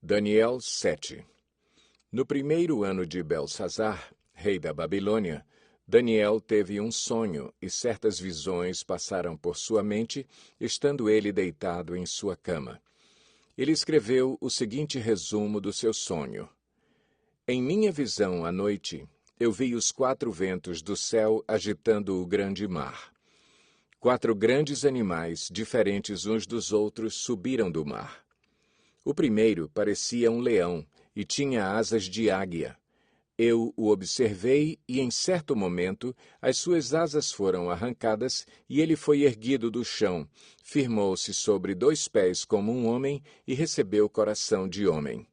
Daniel 7. No primeiro ano de Belsazar, rei da Babilônia, Daniel teve um sonho e certas visões passaram por sua mente, estando ele deitado em sua cama. Ele escreveu o seguinte resumo do seu sonho. Em minha visão à noite, eu vi os 4 ventos do céu agitando o grande mar. 4 grandes animais, diferentes uns dos outros, subiram do mar. O primeiro parecia um leão e tinha asas de águia. Eu o observei e, em certo momento, as suas asas foram arrancadas e ele foi erguido do chão, firmou-se sobre 2 pés como um homem e recebeu coração de homem.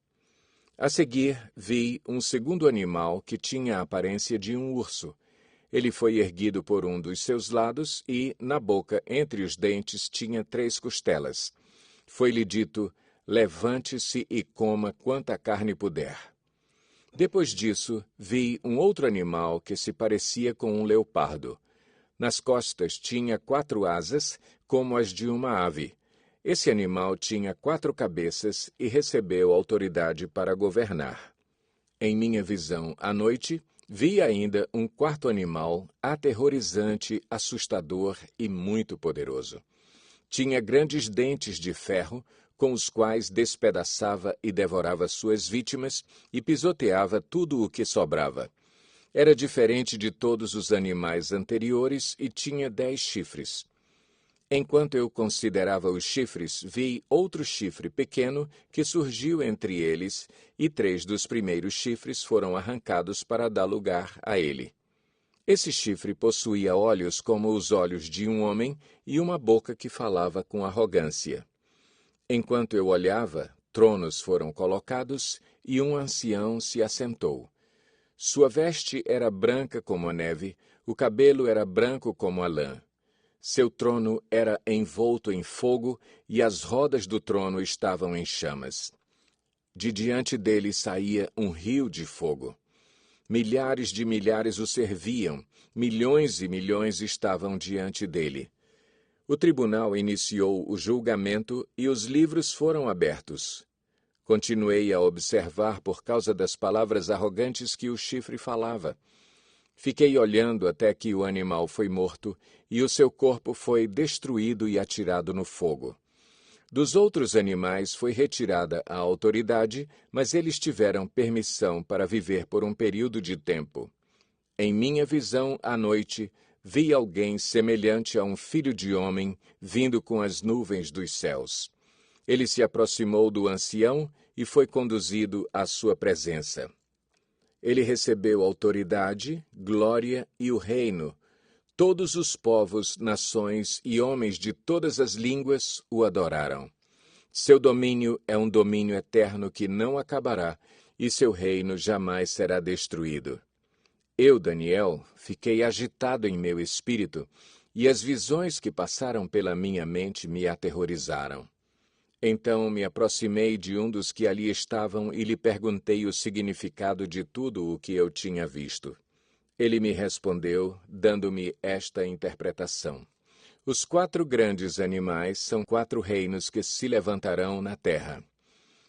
A seguir, vi um segundo animal que tinha a aparência de um urso. Ele foi erguido por um dos seus lados e, na boca, entre os dentes, tinha 3 costelas. Foi-lhe dito: levante-se e coma quanta carne puder. Depois disso, vi um outro animal que se parecia com um leopardo. Nas costas tinha 4 asas, como as de uma ave. Esse animal tinha 4 cabeças e recebeu autoridade para governar. Em minha visão à noite, vi ainda um 4º animal, aterrorizante, assustador e muito poderoso. Tinha grandes dentes de ferro, com os quais despedaçava e devorava suas vítimas e pisoteava tudo o que sobrava. Era diferente de todos os animais anteriores e tinha 10 chifres. Enquanto eu considerava os chifres, vi outro chifre pequeno que surgiu entre eles, e 3 dos primeiros chifres foram arrancados para dar lugar a ele. Esse chifre possuía olhos como os olhos de um homem e uma boca que falava com arrogância. Enquanto eu olhava, tronos foram colocados e um ancião se assentou. Sua veste era branca como a neve, o cabelo era branco como a lã. Seu trono era envolto em fogo e as rodas do trono estavam em chamas. De diante dele saía um rio de fogo. Milhares de milhares o serviam, milhões e milhões estavam diante dele. O tribunal iniciou o julgamento e os livros foram abertos. Continuei a observar por causa das palavras arrogantes que o chifre falava. Fiquei olhando até que o animal foi morto e o seu corpo foi destruído e atirado no fogo. Dos outros animais foi retirada a autoridade, mas eles tiveram permissão para viver por um período de tempo. Em minha visão à noite, vi alguém semelhante a um filho de homem vindo com as nuvens dos céus. Ele se aproximou do ancião e foi conduzido à sua presença. Ele recebeu autoridade, glória e o reino. Todos os povos, nações e homens de todas as línguas o adoraram. Seu domínio é um domínio eterno que não acabará, e seu reino jamais será destruído. Eu, Daniel, fiquei agitado em meu espírito, e as visões que passaram pela minha mente me aterrorizaram. Então me aproximei de um dos que ali estavam e lhe perguntei o significado de tudo o que eu tinha visto. Ele me respondeu, dando-me esta interpretação. Os 4 grandes animais são 4 reinos que se levantarão na terra.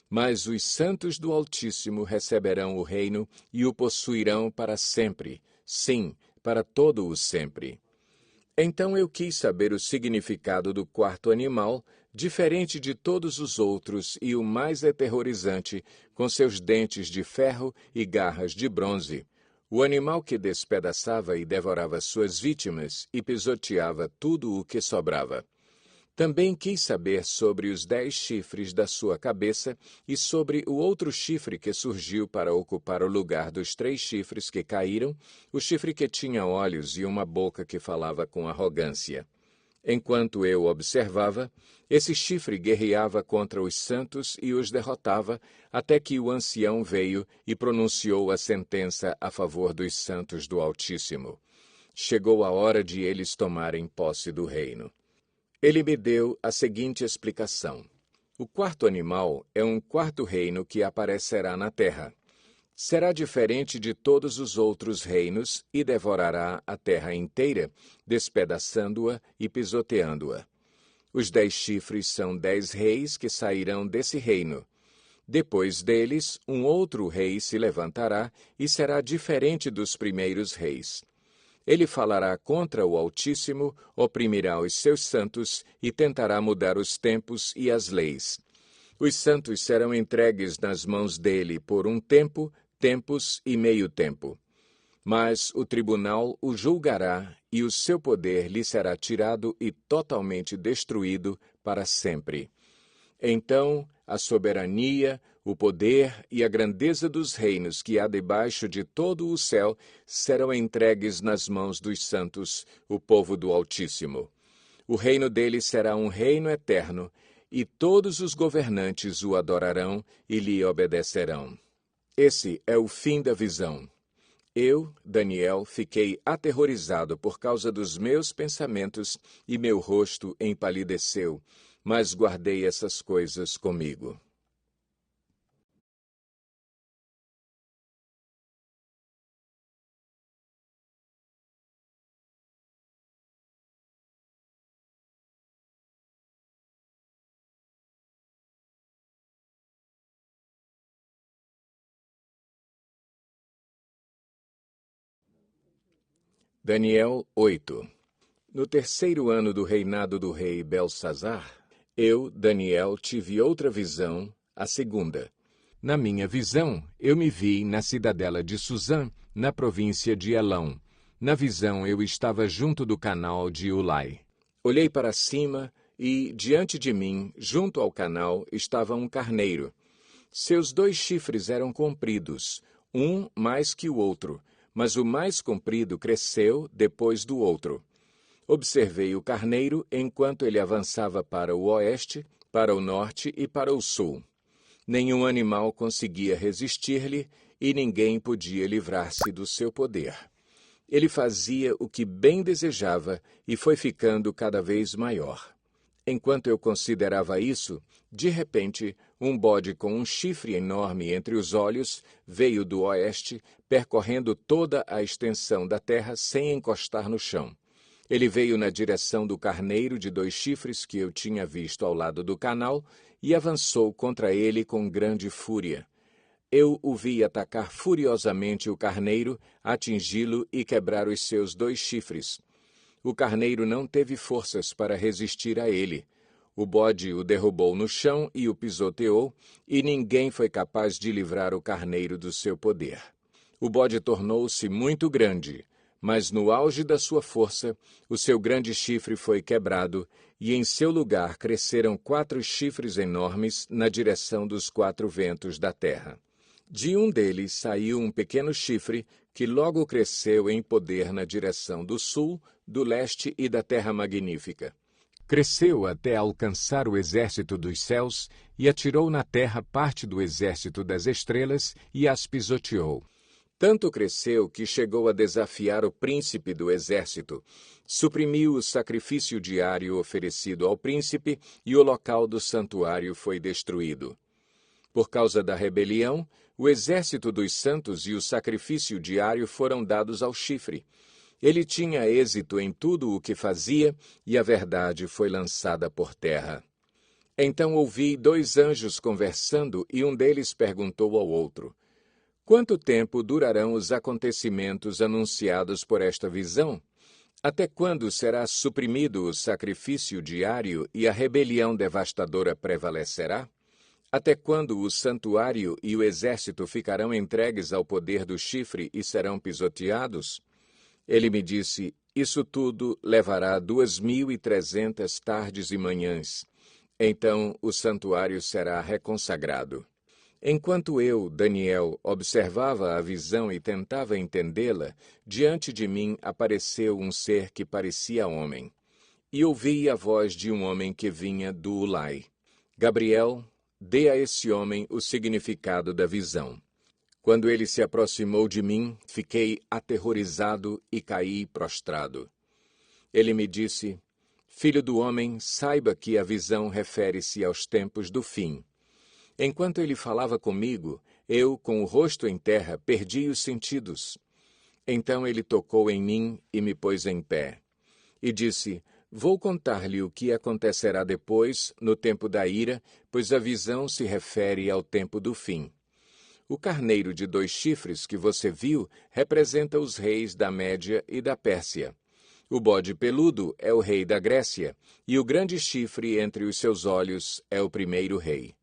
Mas os santos do Altíssimo receberão o reino e o possuirão para sempre, sim, para todo o sempre. Então eu quis saber o significado do 4º animal, diferente de todos os outros e o mais aterrorizante, com seus dentes de ferro e garras de bronze. O animal que despedaçava e devorava suas vítimas e pisoteava tudo o que sobrava. Também quis saber sobre os 10 chifres da sua cabeça e sobre o outro chifre que surgiu para ocupar o lugar dos 3 chifres que caíram, o chifre que tinha olhos e uma boca que falava com arrogância. Enquanto eu observava, esse chifre guerreava contra os santos e os derrotava, até que o ancião veio e pronunciou a sentença a favor dos santos do Altíssimo. Chegou a hora de eles tomarem posse do reino. Ele me deu a seguinte explicação. O 4º animal é um 4º reino que aparecerá na terra. Será diferente de todos os outros reinos e devorará a terra inteira, despedaçando-a e pisoteando-a. Os 10 chifres são 10 reis que sairão desse reino. Depois deles, um outro rei se levantará e será diferente dos primeiros reis. Ele falará contra o Altíssimo, oprimirá os seus santos e tentará mudar os tempos e as leis. Os santos serão entregues nas mãos dele por um tempo, tempos e meio tempo. Mas o tribunal o julgará e o seu poder lhe será tirado e totalmente destruído para sempre. Então, a soberania, o poder e a grandeza dos reinos que há debaixo de todo o céu serão entregues nas mãos dos santos, o povo do Altíssimo. O reino dele será um reino eterno, e todos os governantes o adorarão e lhe obedecerão. Esse é o fim da visão. Eu, Daniel, fiquei aterrorizado por causa dos meus pensamentos e meu rosto empalideceu, mas guardei essas coisas comigo. Daniel 8. No terceiro ano do reinado do rei Belsazar, eu, Daniel, tive outra visão, a segunda. Na minha visão, eu me vi na cidadela de Suzã, na província de Elão. Na visão, eu estava junto do canal de Ulai. Olhei para cima e, diante de mim, junto ao canal, estava um carneiro. Seus 2 chifres eram compridos, um mais que o outro, mas o mais comprido cresceu depois do outro. Observei o carneiro enquanto ele avançava para o oeste, para o norte e para o sul. Nenhum animal conseguia resistir-lhe e ninguém podia livrar-se do seu poder. Ele fazia o que bem desejava e foi ficando cada vez maior. Enquanto eu considerava isso, de repente, um bode com um chifre enorme entre os olhos veio do oeste, percorrendo toda a extensão da terra sem encostar no chão. Ele veio na direção do carneiro de 2 chifres que eu tinha visto ao lado do canal e avançou contra ele com grande fúria. Eu o vi atacar furiosamente o carneiro, atingi-lo e quebrar os seus 2 chifres. O carneiro não teve forças para resistir a ele. O bode o derrubou no chão e o pisoteou, e ninguém foi capaz de livrar o carneiro do seu poder. O bode tornou-se muito grande, mas no auge da sua força, o seu grande chifre foi quebrado, e em seu lugar cresceram 4 chifres enormes na direção dos 4 ventos da terra. De um deles saiu um pequeno chifre, que logo cresceu em poder na direção do sul, do leste e da terra magnífica. Cresceu até alcançar o exército dos céus e atirou na terra parte do exército das estrelas e as pisoteou. Tanto cresceu que chegou a desafiar o príncipe do exército, suprimiu o sacrifício diário oferecido ao príncipe e o local do santuário foi destruído. Por causa da rebelião, o exército dos santos e o sacrifício diário foram dados ao chifre. Ele tinha êxito em tudo o que fazia e a verdade foi lançada por terra. Então ouvi 2 anjos conversando e um deles perguntou ao outro: quanto tempo durarão os acontecimentos anunciados por esta visão? Até quando será suprimido o sacrifício diário e a rebelião devastadora prevalecerá? Até quando o santuário e o exército ficarão entregues ao poder do chifre e serão pisoteados? Ele me disse, isso tudo levará 2.300 tardes e manhãs. Então o santuário será reconsagrado. Enquanto eu, Daniel, observava a visão e tentava entendê-la, diante de mim apareceu um ser que parecia homem. E ouvi a voz de um homem que vinha do Ulai. Gabriel, dê a esse homem o significado da visão. Quando ele se aproximou de mim, fiquei aterrorizado e caí prostrado. Ele me disse, filho do homem, saiba que a visão refere-se aos tempos do fim. Enquanto ele falava comigo, eu, com o rosto em terra, perdi os sentidos. Então ele tocou em mim e me pôs em pé. E disse, Vou contar-lhe o que acontecerá depois, no tempo da ira, pois a visão se refere ao tempo do fim. O carneiro de 2 chifres que você viu representa os reis da Média e da Pérsia. O bode peludo é o rei da Grécia, e o grande chifre entre os seus olhos é o primeiro rei.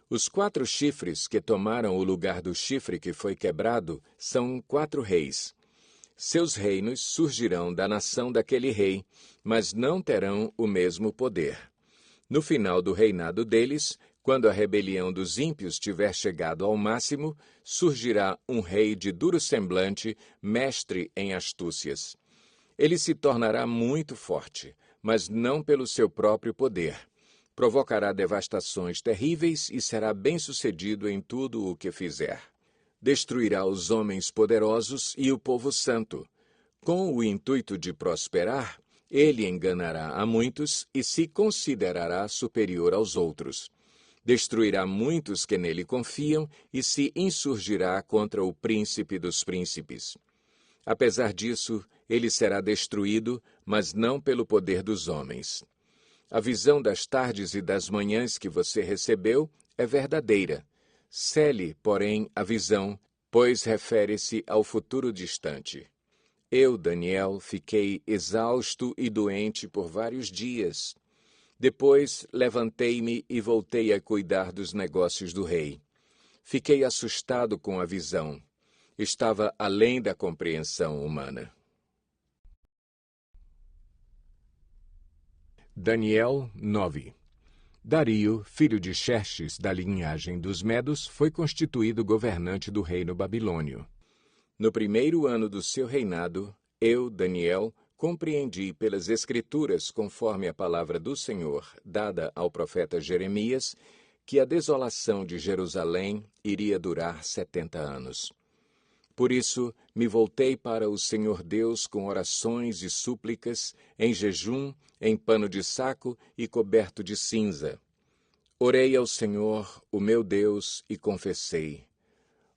Os 4 chifres que tomaram o lugar do chifre que foi quebrado são 4 reis. Seus reinos surgirão da nação daquele rei, mas não terão o mesmo poder. No final do reinado deles, quando a rebelião dos ímpios tiver chegado ao máximo, surgirá um rei de duro semblante, mestre em astúcias. Ele se tornará muito forte, mas não pelo seu próprio poder. Provocará devastações terríveis e será bem-sucedido em tudo o que fizer. Destruirá os homens poderosos e o povo santo. Com o intuito de prosperar, ele enganará a muitos e se considerará superior aos outros. Destruirá muitos que nele confiam e se insurgirá contra o príncipe dos príncipes. Apesar disso, ele será destruído, mas não pelo poder dos homens. A visão das tardes e das manhãs que você recebeu é verdadeira. Cele, porém, a visão, pois refere-se ao futuro distante. Eu, Daniel, fiquei exausto e doente por vários dias. Depois levantei-me e voltei a cuidar dos negócios do rei. Fiquei assustado com a visão. Estava além da compreensão humana. Daniel 9. Dario, filho de Xerxes, da linhagem dos Medos, foi constituído governante do reino babilônio. No primeiro ano do seu reinado, eu, Daniel, compreendi pelas Escrituras, conforme a palavra do Senhor, dada ao profeta Jeremias, que a desolação de Jerusalém iria durar 70 anos. Por isso, me voltei para o Senhor Deus com orações e súplicas, em jejum, em pano de saco e coberto de cinza. Orei ao Senhor, o meu Deus, e confessei: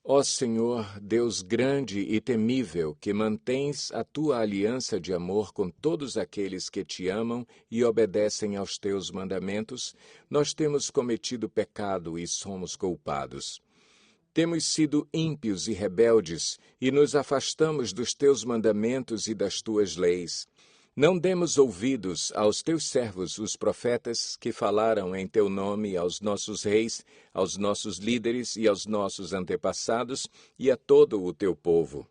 Ó Senhor, Deus grande e temível, que mantens a tua aliança de amor com todos aqueles que te amam e obedecem aos teus mandamentos, nós temos cometido pecado e somos culpados. Temos sido ímpios e rebeldes, e nos afastamos dos teus mandamentos e das tuas leis. Não demos ouvidos aos teus servos, os profetas, que falaram em teu nome aos nossos reis, aos nossos líderes e aos nossos antepassados, e a todo o teu povo.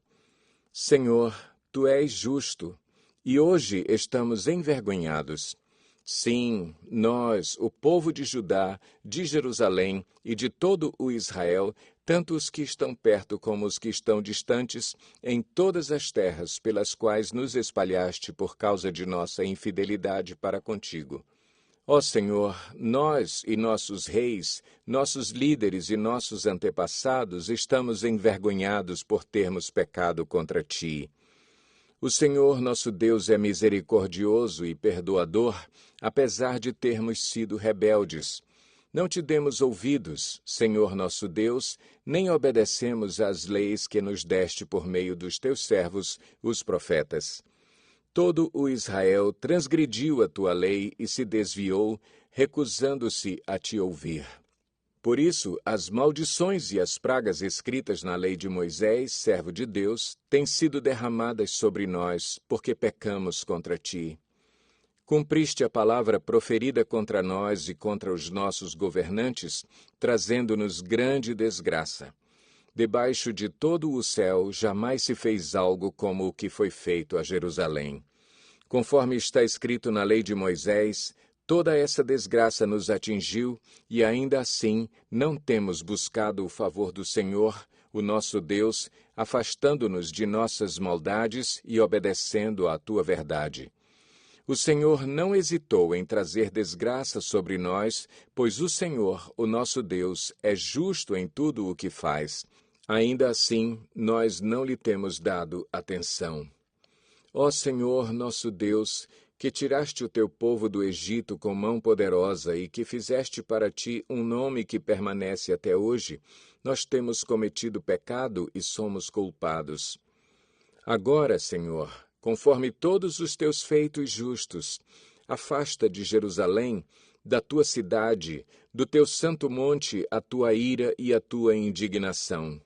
Senhor, tu és justo, e hoje estamos envergonhados. Sim, nós, o povo de Judá, de Jerusalém e de todo o Israel, tanto os que estão perto como os que estão distantes, em todas as terras pelas quais nos espalhaste por causa de nossa infidelidade para contigo. Ó Senhor, nós e nossos reis, nossos líderes e nossos antepassados estamos envergonhados por termos pecado contra ti. O Senhor nosso Deus é misericordioso e perdoador, apesar de termos sido rebeldes. Não te demos ouvidos, Senhor nosso Deus, nem obedecemos às leis que nos deste por meio dos teus servos, os profetas. Todo o Israel transgrediu a tua lei e se desviou, recusando-se a te ouvir. Por isso, as maldições e as pragas escritas na lei de Moisés, servo de Deus, têm sido derramadas sobre nós, porque pecamos contra ti. Cumpriste a palavra proferida contra nós e contra os nossos governantes, trazendo-nos grande desgraça. Debaixo de todo o céu jamais se fez algo como o que foi feito a Jerusalém. Conforme está escrito na lei de Moisés, toda essa desgraça nos atingiu e ainda assim não temos buscado o favor do Senhor, o nosso Deus, afastando-nos de nossas maldades e obedecendo à tua verdade. O Senhor não hesitou em trazer desgraça sobre nós, pois o Senhor, o nosso Deus, é justo em tudo o que faz. Ainda assim, nós não lhe temos dado atenção. Ó Senhor, nosso Deus, que tiraste o teu povo do Egito com mão poderosa e que fizeste para ti um nome que permanece até hoje, nós temos cometido pecado e somos culpados. Agora, Senhor, conforme todos os teus feitos justos, Afasta de Jerusalém, da tua cidade, do teu santo monte, a tua ira e a tua indignação.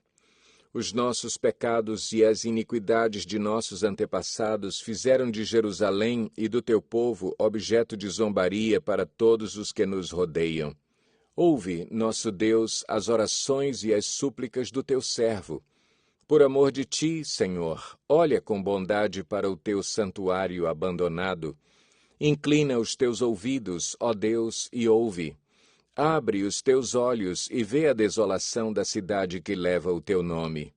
Os nossos pecados e as iniquidades de nossos antepassados fizeram de Jerusalém e do teu povo objeto de zombaria para todos os que nos rodeiam. Ouve, nosso Deus, as orações e as súplicas do teu servo. Por amor de ti, Senhor, olha com bondade para o teu santuário abandonado. Inclina os teus ouvidos, ó Deus, e ouve. Abre os teus olhos e vê a desolação da cidade que leva o teu nome.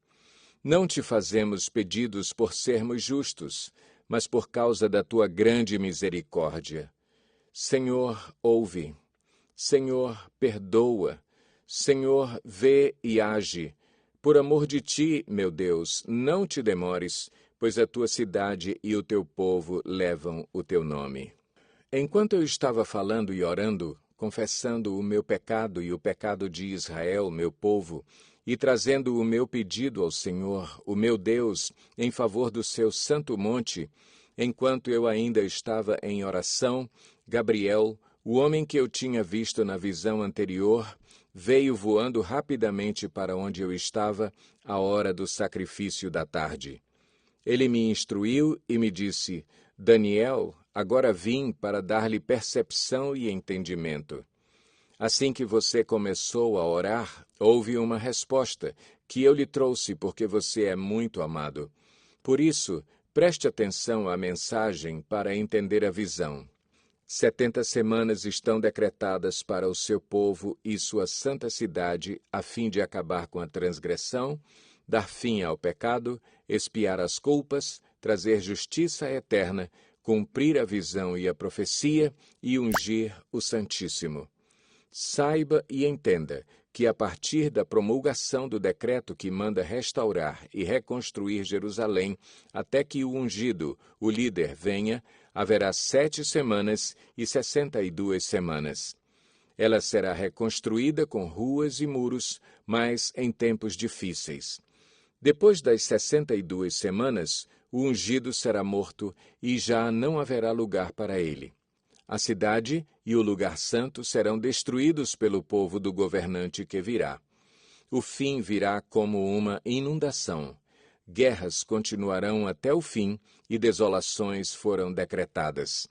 Não te fazemos pedidos por sermos justos, mas por causa da tua grande misericórdia. Senhor, ouve. Senhor, perdoa. Senhor, vê e age. Por amor de ti, meu Deus, não te demores, pois a tua cidade e o teu povo levam o teu nome. Enquanto eu estava falando e orando, confessando o meu pecado e o pecado de Israel, meu povo, e trazendo o meu pedido ao Senhor, o meu Deus, em favor do seu santo monte, enquanto eu ainda estava em oração, Gabriel, o homem que eu tinha visto na visão anterior, veio voando rapidamente para onde eu estava à hora do sacrifício da tarde. Ele me instruiu e me disse: Daniel, agora vim para dar-lhe percepção e entendimento. Assim que você começou a orar, houve uma resposta que eu lhe trouxe porque você é muito amado. Por isso, preste atenção à mensagem para entender a visão. 70 semanas estão decretadas para o seu povo e sua santa cidade, a fim de acabar com a transgressão, dar fim ao pecado, expiar as culpas, trazer justiça eterna, cumprir a visão e a profecia e ungir o Santíssimo. Saiba e entenda que a partir da promulgação do decreto que manda restaurar e reconstruir Jerusalém, até que o ungido, o líder, venha, haverá 7 semanas e 62 semanas. Ela será reconstruída com ruas e muros, mas em tempos difíceis. Depois das 62 semanas, o ungido será morto e já não haverá lugar para ele. A cidade e o lugar santo serão destruídos pelo povo do governante que virá. O fim virá como uma inundação. Guerras continuarão até o fim e desolações foram decretadas.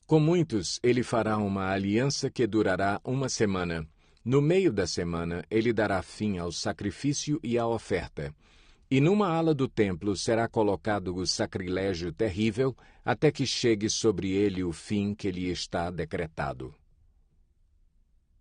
Com muitos ele fará uma aliança que durará 1 semana. No meio da semana ele dará fim ao sacrifício e à oferta. E numa ala do templo será colocado o sacrilégio terrível, até que chegue sobre ele o fim que lhe está decretado.